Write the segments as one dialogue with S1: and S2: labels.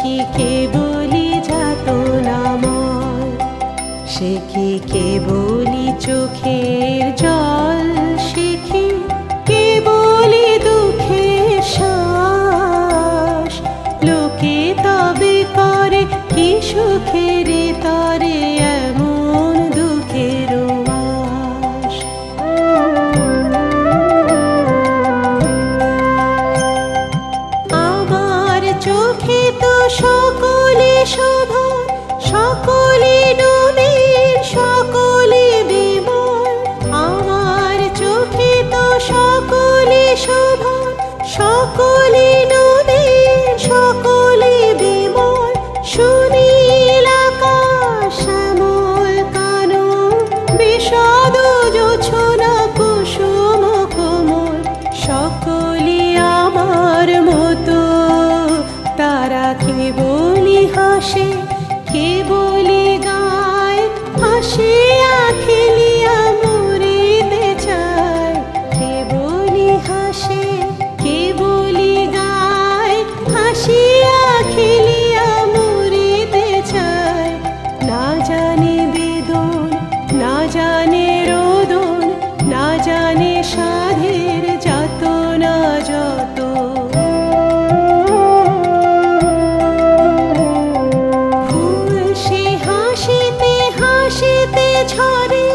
S1: কি কেবলি যাতনাময়, সে কি কেবলি চোখের জল, সে কি কেবলি দুঃখের শ্বাস। লোকে তবে করে কি সুখের তরে এমন দুঃখের বাস। আমার চোখে তো সকলে শোভা, সকলে নবীন, সকলে বিমল। আমার চোখে তো সকলে শোভা, সকলে নবীন, সকলে বিমল। সুনীল আকাশ, শ্যামল কানন, বিশদ জোছনা, কুসুম কোমল। সকলে আমার মতো, তারা কেবলি হাসে, কেবলি গায়, হাসিয়া খেলিয়া মরিতে চায়। কেবলি হাসে, কেবলি গায়, হাসিয়া খেলিয়া মরিতে চায়। না জানে বেদন, না জানে রোদন, না জানে সাধের যাতনা যত। ঝরে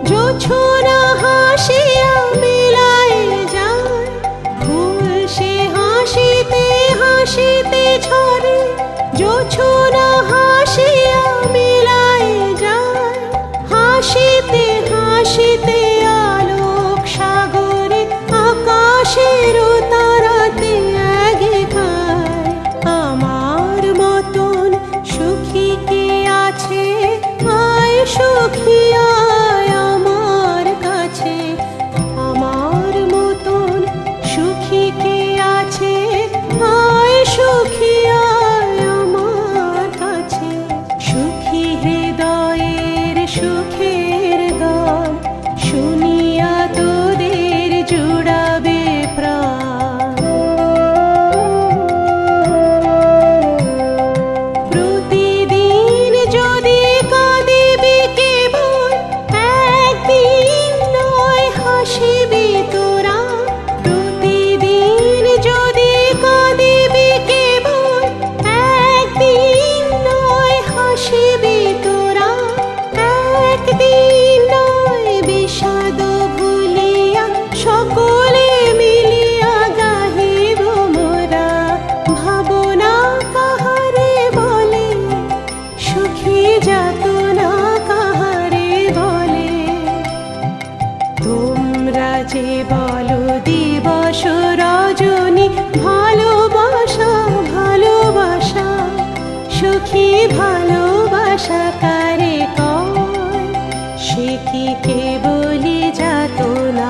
S1: জোছনা হাসিয়া মেলায় যায়, ফুল সে হাসিতে হাসিতে ঝরে জোছনা হাসিয়া মেলায় যায়। হাসিতে হাসিতে আলোক সাগরে, আকাশের তারাতে আগে খায়। আমার মতন সুখী কে আছে, আয় সুখী আয় আমার কাছে। আমার মতন সুখী কে আছে, আয় সুখী আয় আমার কাছে। সুখী হৃদয়ের সুখের গান, শুনিয়া তোদের জুড়াবে প্রাণ। প্রতিদিন যদি কাঁদিবি কেবল, একদিন নয় হাসিবি তোরা। প্রতিদিন যদি কাঁদিবি কেবল, একদিন নয় হাসিবি তোরা। একদিন নয় বিষাদ ভুলিয়া, সকলে মিলিয়া গাহিব মোরা। ভাবনা কাহারে বলে, সুখী যাতনা কাহারে বলে। তোমরা যে বলো দিবস রজনী, ভালোবাসা ভালোবাসা, সুখী ভালোবাসা কারে কয়, সে কি কেবলি যাতনা।